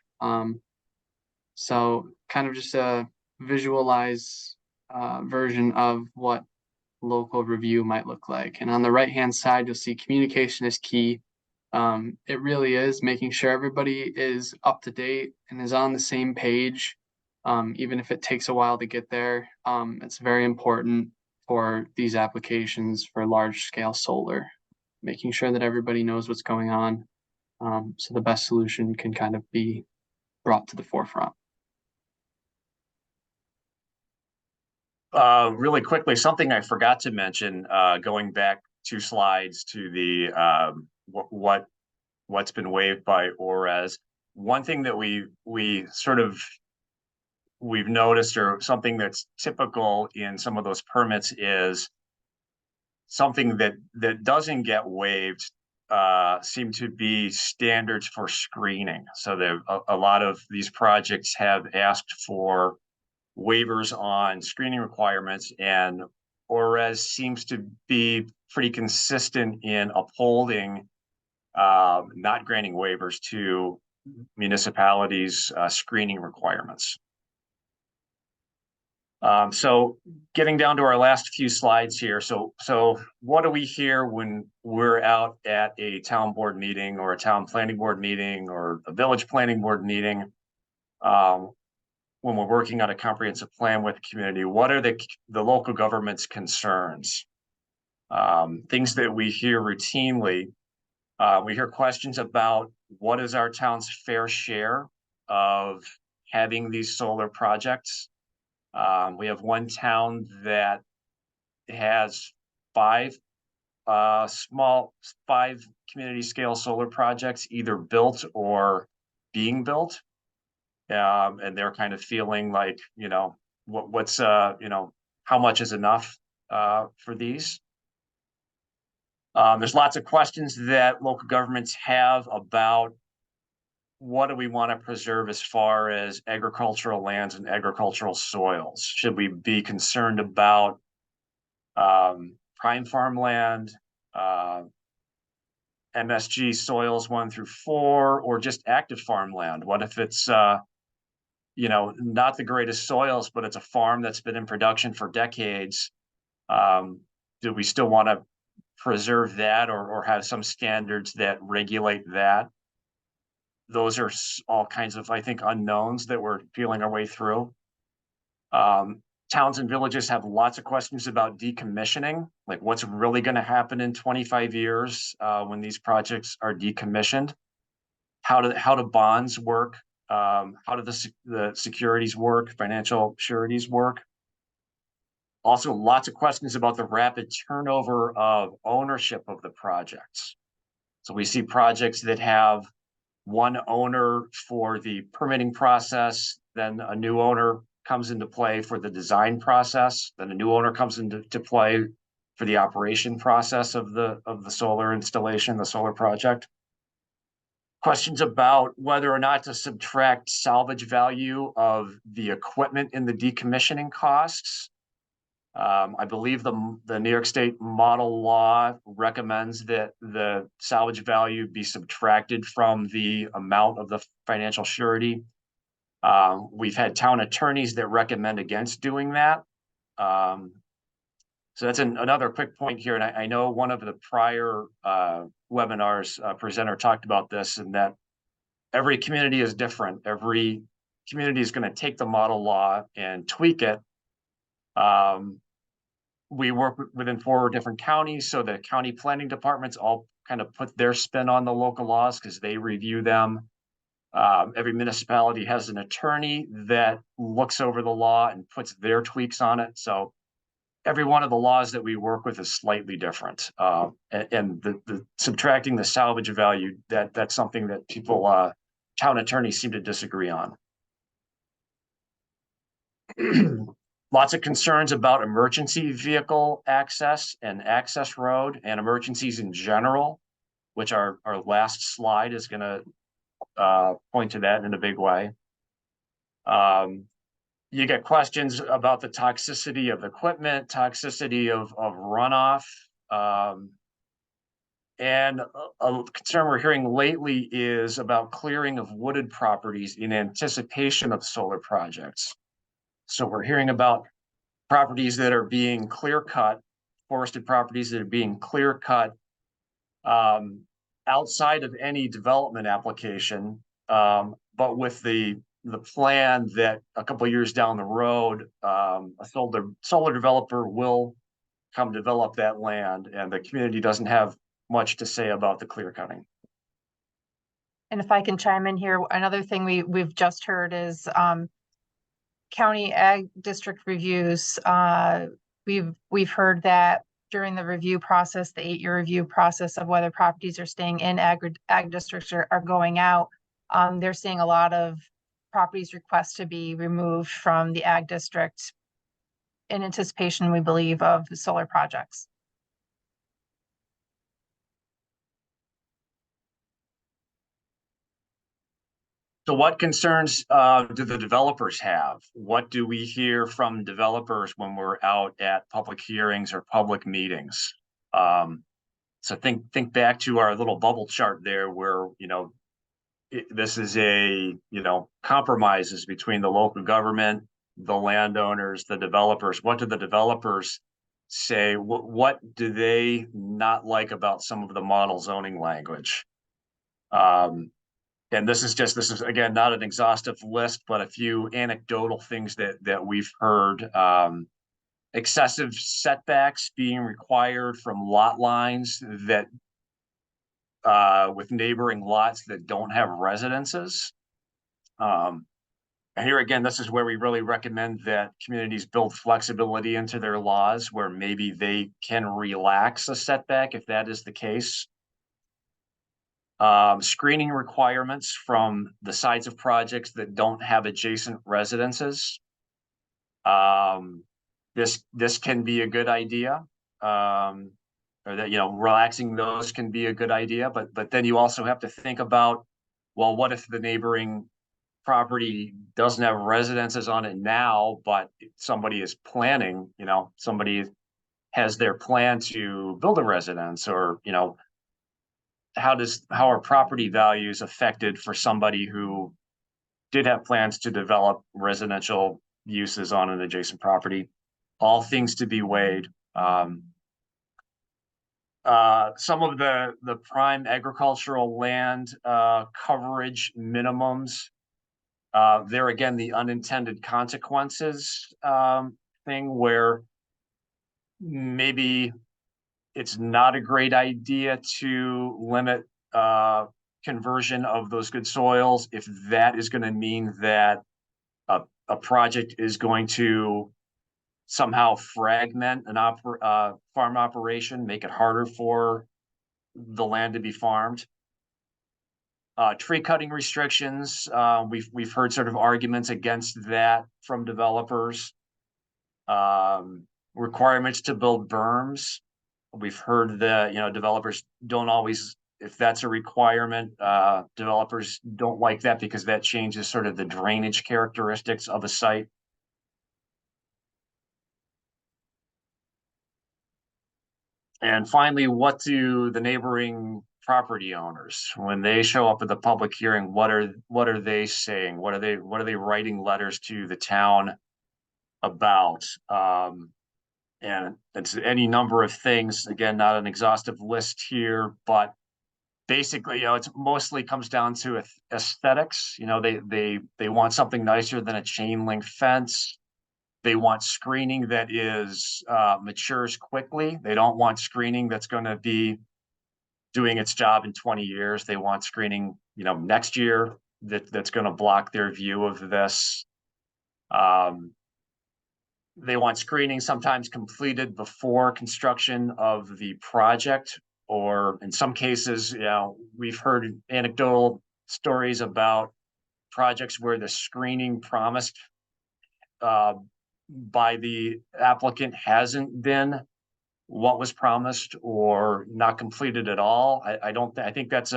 So kind of just a visualize version of what local review might look like. And on the right-hand side, you'll see communication is key. It really is making sure everybody is up to date and is on the same page. Even if it takes a while to get there, it's very important for these applications for large scale solar, making sure that everybody knows what's going on. So the best solution can kind of be brought to the forefront. Really quickly, something I forgot to mention, going back 2 slides to the what's been waived by ORES. One thing that we've noticed, or something that's typical in some of those permits, is something that doesn't get waived seem to be standards for screening. So there a lot of these projects have asked for waivers on screening requirements, and ORES seems to be pretty consistent in upholding not granting waivers to municipalities' screening requirements. So getting down to our last few slides here. So what do we hear when we're out at a town board meeting or a town planning board meeting or a village planning board meeting? When we're working on a comprehensive plan with the community, what are the local government's concerns? Things that we hear routinely. We hear questions about what is our town's fair share of having these solar projects. We have one town that has 5 community scale solar projects either built or being built. And they're kind of feeling like, what's how much is enough for these? There's lots of questions that local governments have about what do we want to preserve as far as agricultural lands and agricultural soils. Should we be concerned about prime farmland, MSG soils 1 through 4, or just active farmland? What if it's not the greatest soils, but it's a farm that's been in production for decades? Do we still want to preserve that, or have some standards that regulate that? Those are all kinds of, I think, unknowns that we're feeling our way through. Towns and villages have lots of questions about decommissioning, like what's really going to happen in 25 years when these projects are decommissioned. How do bonds work? How do the securities work, financial sureties work? Also, lots of questions about the rapid turnover of ownership of the projects. So we see projects that have one owner for the permitting process, then a new owner comes into play for the design process, then a new owner comes into play for the operation process of the solar installation, the solar project. Questions about whether or not to subtract salvage value of the equipment in the decommissioning costs. I believe the New York State model law recommends that the salvage value be subtracted from the amount of the financial surety. We've had town attorneys that recommend against doing that. So that's another quick point here. And I know one of the prior webinars presenter talked about this, and that every community is different. Every community is going to take the model law and tweak it. We work within 4 different counties, so the county planning departments all kind of put their spin on the local laws because they review them. Every municipality has an attorney that looks over the law and puts their tweaks on it. So every one of the laws that we work with is slightly different. And the subtracting the salvage value, that's something that people, town attorneys seem to disagree on. Lots of concerns about emergency vehicle access and access road and emergencies in general, which our last slide is going to point to that in a big way. You get questions about the toxicity of equipment, toxicity of runoff. And a concern we're hearing lately is about clearing of wooded properties in anticipation of solar projects. So we're hearing about properties that are being clear cut, forested properties that are being clear cut outside of any development application, but with the plan that a couple of years down the road, a solar developer will come develop that land, and the community doesn't have much to say about the clear cutting. And if I can chime in here, another thing we've just heard is county ag district reviews. We've heard that during the review process, the 8-year review process of whether properties are staying in ag districts or are going out, they're seeing a lot of properties request to be removed from the ag district in anticipation, we believe, of solar projects. So what concerns do the developers have? What do we hear from developers when we're out at public hearings or public meetings? So think back to our little bubble chart there where, this is compromises between the local government, the landowners, the developers. What do the developers say? What do they not like about some of the model zoning language? And this is again not an exhaustive list, but a few anecdotal things that we've heard. Excessive setbacks being required from lot lines that with neighboring lots that don't have residences. And here again, this is where we really recommend that communities build flexibility into their laws, where maybe they can relax a setback if that is the case. Screening requirements from the sides of projects that don't have adjacent residences. This can be a good idea, or that relaxing those can be a good idea. But then you also have to think about, well, what if the neighboring property doesn't have residences on it now, but somebody is planning, somebody has their plan to build a residence, or how are property values affected for somebody who did have plans to develop residential uses on an adjacent property? All things to be weighed. Some of the prime agricultural land coverage minimums. There again, the unintended consequences thing, where maybe it's not a great idea to limit conversion of those good soils if that is going to mean that a project is going to somehow fragment an farm operation, make it harder for the land to be farmed. Tree cutting restrictions, we've heard sort of arguments against that from developers. Requirements to build berms. We've heard that developers don't always, if that's a requirement, developers don't like that because that changes sort of the drainage characteristics of a site. And finally, what do the neighboring property owners, when they show up at the public hearing, what are they saying? What are they writing letters to the town about? And it's any number of things. Again, not an exhaustive list here, but basically, it mostly comes down to aesthetics. They want something nicer than a chain link fence. They want screening that is matures quickly. They don't want screening that's going to be doing its job in 20 years. They want screening, next year that's going to block their view of this. They want screening sometimes completed before construction of the project, or in some cases, we've heard anecdotal stories about projects where the screening promised by the applicant hasn't been what was promised or not completed at all. I think that's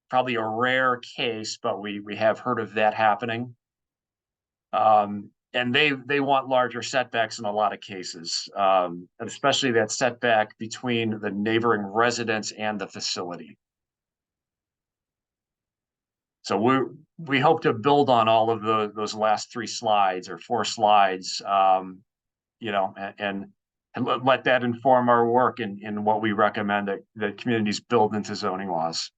probably a rare case, but we have heard of that happening. And they want larger setbacks in a lot of cases, and especially that setback between the neighboring residence and the facility. So we hope to build on all of those last 3 slides or 4 slides, you know, and let that inform our work in what we recommend that communities build into zoning laws.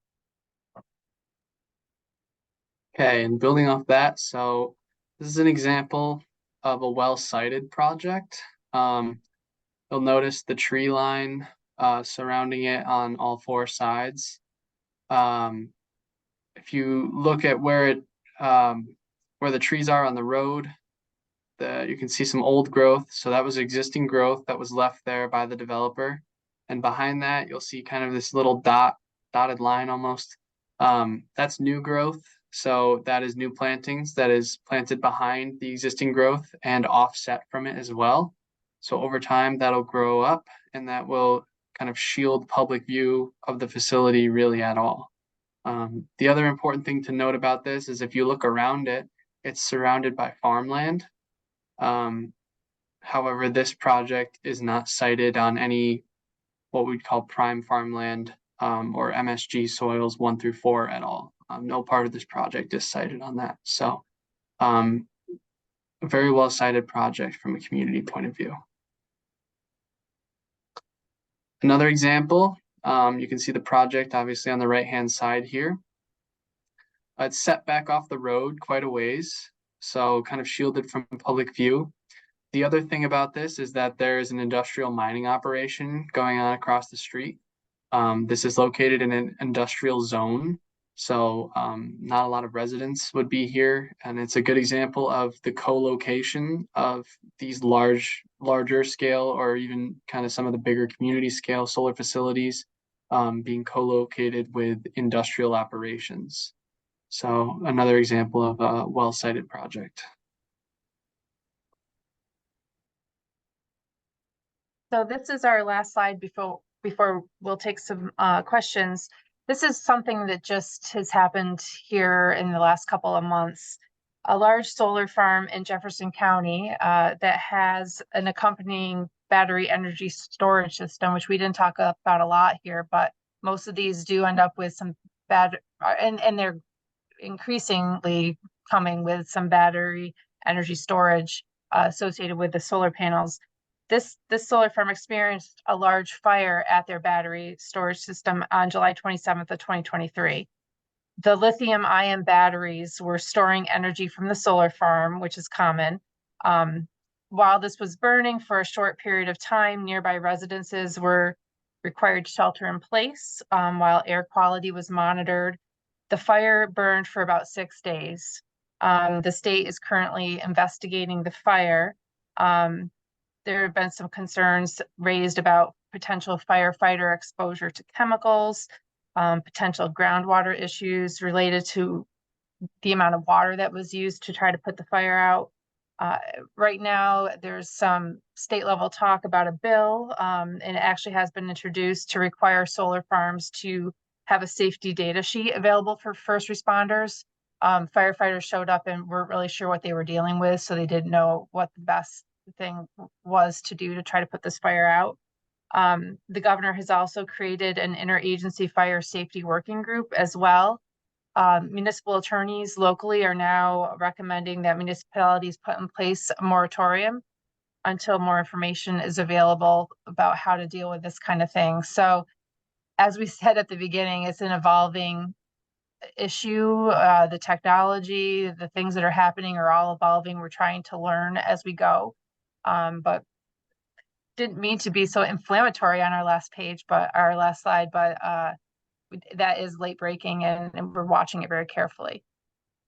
Okay, and building off that, so this is an example of a well-sited project. You'll notice the tree line surrounding it on all 4 sides. If you look at where the trees are on the road, you can see some old growth. So that was existing growth that was left there by the developer. And behind that, you'll see kind of this little dotted line almost. That's new growth. So that is new plantings that is planted behind the existing growth and offset from it as well. So over time, that'll grow up and that will kind of shield public view of the facility really at all. The other important thing to note about this is if you look around it, it's surrounded by farmland. However, this project is not sited on any what we'd call prime farmland or MSG soils 1 through 4 at all. No part of this project is sited on that. So a very well sited project from a community point of view. Another example, you can see the project obviously on the right-hand side here. It's set back off the road quite a ways, so kind of shielded from public view. The other thing about this is that there is an industrial mining operation going on across the street. This is located in an industrial zone, so not a lot of residents would be here, and it's a good example of the co-location of these larger scale or even kind of some of the bigger community scale solar facilities being co-located with industrial operations. So another example of a well-sited project. So this is our last slide before we'll take some questions. This is something that just has happened here in the last couple of months. A large solar farm in Jefferson County that has an accompanying battery energy storage system, which we didn't talk about a lot here, but most of these do end up with some and they're increasingly coming with some battery energy storage associated with the solar panels. This solar farm experienced a large fire at their battery storage system on July 27th of 2023. The lithium-ion batteries were storing energy from the solar farm, which is common. While this was burning for a short period of time, nearby residences were required to shelter in place while air quality was monitored. The fire burned for about 6 days. The state is currently investigating the fire. There have been some concerns raised about potential firefighter exposure to chemicals, potential groundwater issues related to the amount of water that was used to try to put the fire out. Right now, there's some state level talk about a bill, and it actually has been introduced to require solar farms to have a safety data sheet available for first responders. Firefighters showed up and weren't really sure what they were dealing with, so they didn't know what the best thing was to do to try to put this fire out. The governor has also created an interagency fire safety working group as well. Municipal attorneys locally are now recommending that municipalities put in place a moratorium until more information is available about how to deal with this kind of thing. So as we said at the beginning, it's an evolving issue. The technology, the things that are happening are all evolving. We're trying to learn as we go. But didn't mean to be so inflammatory on our last page, but our last slide, but that is late breaking and we're watching it very carefully.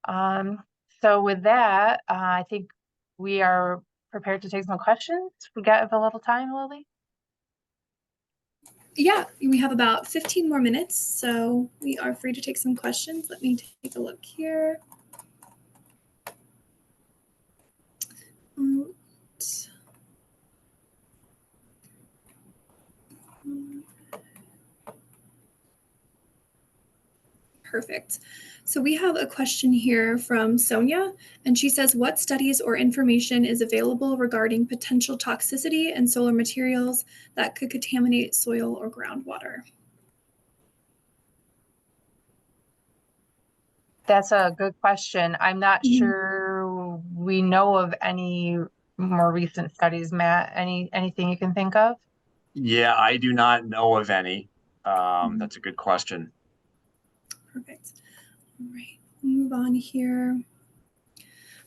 So with that, I think we are prepared to take some questions. We got a little time, Lily? Yeah, we have about 15 more minutes, so we are free to take some questions. Let me take a look here. Perfect. So we have a question here from Sonia, and she says, what studies or information is available regarding potential toxicity in solar materials that could contaminate soil or groundwater? That's a good question. I'm not Mhm. sure we know of any more recent studies. Matt, anything you can think of? Yeah, I do not know of any. That's a good question. Perfect. All right, move on here.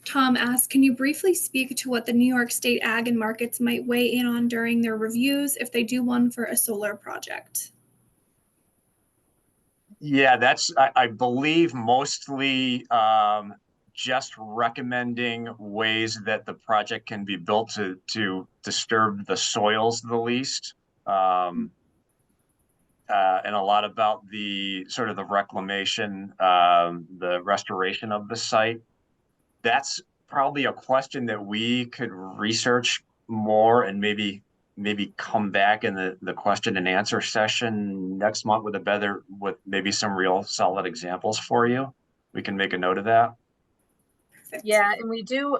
Tom asks, can you briefly speak to what the New York State Ag and Markets might weigh in on during their reviews if they do one for a solar project? Yeah, that's, I believe, mostly just recommending ways that the project can be built to disturb the soils the least. And a lot about the sort of the reclamation, the restoration of the site. That's probably a question that we could research more and maybe come back in the question and answer session next month with maybe some real solid examples for you. We can make a note of that. Perfect. Yeah, and we do,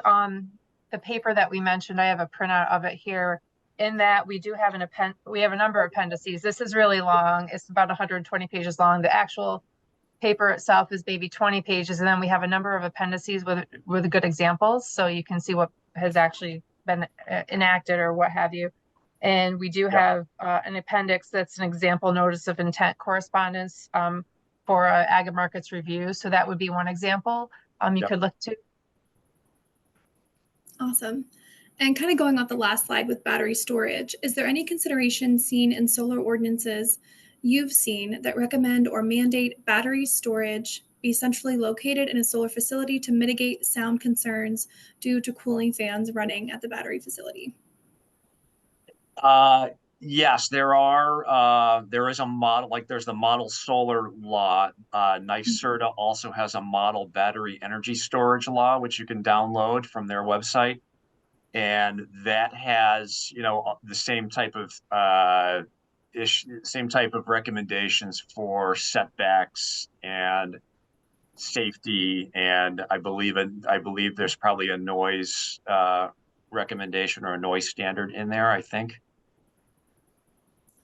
the paper that we mentioned, I have a printout of it here. In that we do have we have a number of appendices. This is really long. It's about 120 pages long. The actual paper itself is maybe 20 pages, and then we have a number of appendices with good examples, so you can see what has actually been enacted or what have you. And we do have an appendix that's an example notice of intent correspondence for Ag and Markets review. So that would be one example you could look to. Awesome. And kind of going off the last slide with battery storage, is there any consideration seen in solar ordinances you've seen that recommend or mandate battery storage be centrally located in a solar facility to mitigate sound concerns due to cooling fans running at the battery facility? Yes, there is a model, like there's the model solar law. NYSERDA also has a model battery energy storage law, which you can download from their website. And that has, the same type of same type of recommendations for setbacks and safety. And I believe there's probably a noise recommendation or a noise standard in there, I think.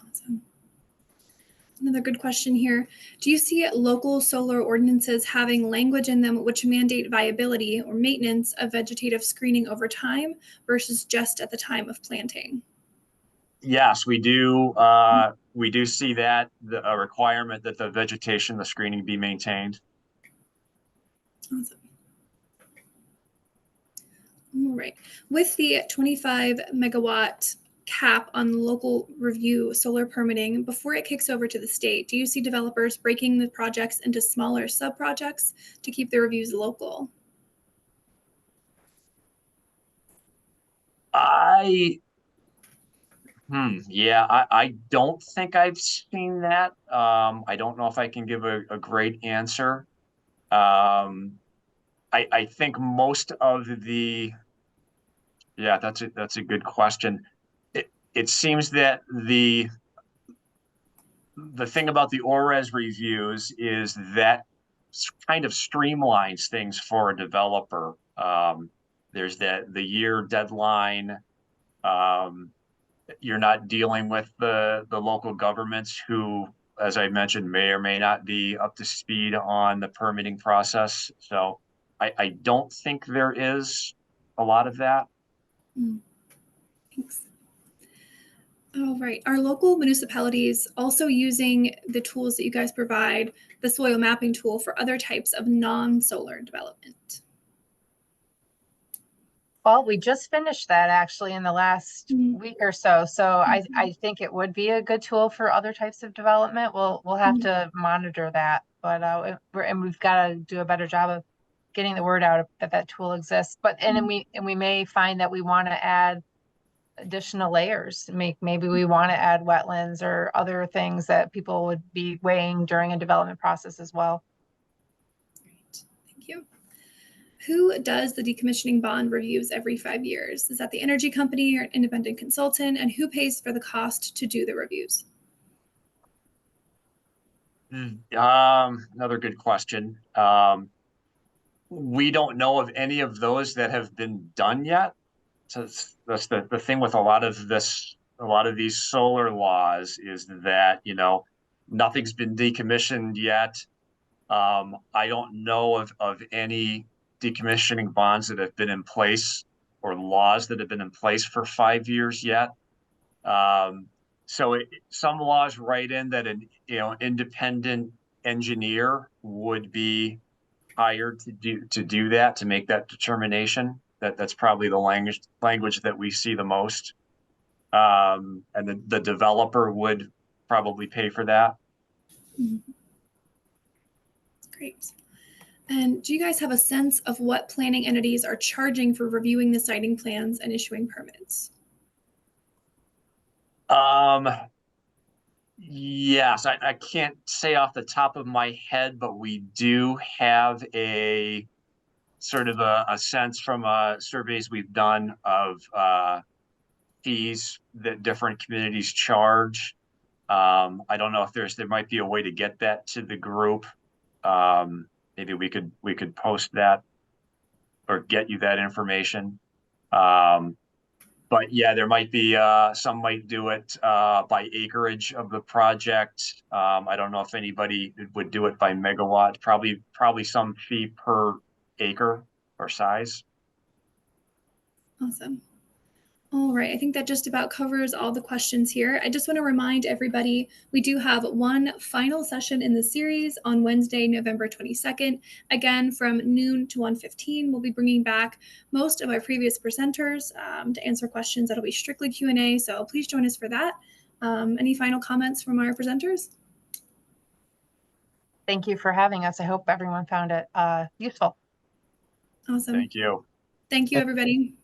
Awesome. Another good question here. Do you see local solar ordinances having language in them which mandate viability or maintenance of vegetative screening over time versus just at the time of planting? Yes, we do. We do see that a requirement that the vegetation, the screening be maintained. Awesome. All right. With the 25 megawatt cap on local review solar permitting before it kicks over to the state, do you see developers breaking the projects into smaller sub-projects to keep the reviews local? Yeah, I don't think I've seen that. I don't know if I can give a great answer. I think most of yeah, that's a good question. It seems that the thing about the ORES reviews is that kind of streamlines things for a developer. There's the year deadline. You're not dealing with the local governments who, as I mentioned, may or may not be up to speed on the permitting process. So I don't think there is a lot of that. Thanks. All right. Are local municipalities also using the tools that you guys provide, the soil mapping tool, for other types of non-solar development? Well, we just finished that actually in the last week or so. So I think it would be a good tool for other types of development. We'll have to monitor that, but we've got to do a better job of getting the word out that that tool exists. But and we may find that we want to add additional layers. Maybe we want to add wetlands or other things that people would be weighing during a development process as well. Great. Thank you. who does the decommissioning bond reviews every 5 years? Is that the energy company or an independent consultant? And who pays for the cost to do the reviews? Another good question. We don't know of any of those that have been done yet. So that's the thing with a lot of these solar laws is that, nothing's been decommissioned yet. I don't know of any decommissioning bonds that have been in place or laws that have been in place for 5 years yet. Some laws write in that an independent engineer would be hired to do that, to make that determination. That's probably the language that we see the most. And the developer would probably pay for that. Great. And do you guys have a sense of what planning entities are charging for reviewing the siting plans and issuing permits? Yes, I can't say off the top of my head, but we do have a sort of a sense from surveys we've done of fees that different communities charge. I don't know if there might be a way to get that to the group. Maybe we could post that or get you that information. But yeah, there might be some might do it by acreage of the project. I don't know if anybody would do it by megawatt. Probably some fee per acre or size. Awesome. All right, I think that just about covers all the questions here. I just want to remind everybody, we do have one final session in the series on Wednesday, November 22nd. Again, from noon to 1:15, we'll be bringing back most of our previous presenters to answer questions. That'll be strictly Q&A, so please join us for that. Any final comments from our presenters? Thank you for having us. I hope everyone found it useful. Awesome. Thank you. Thank you, everybody.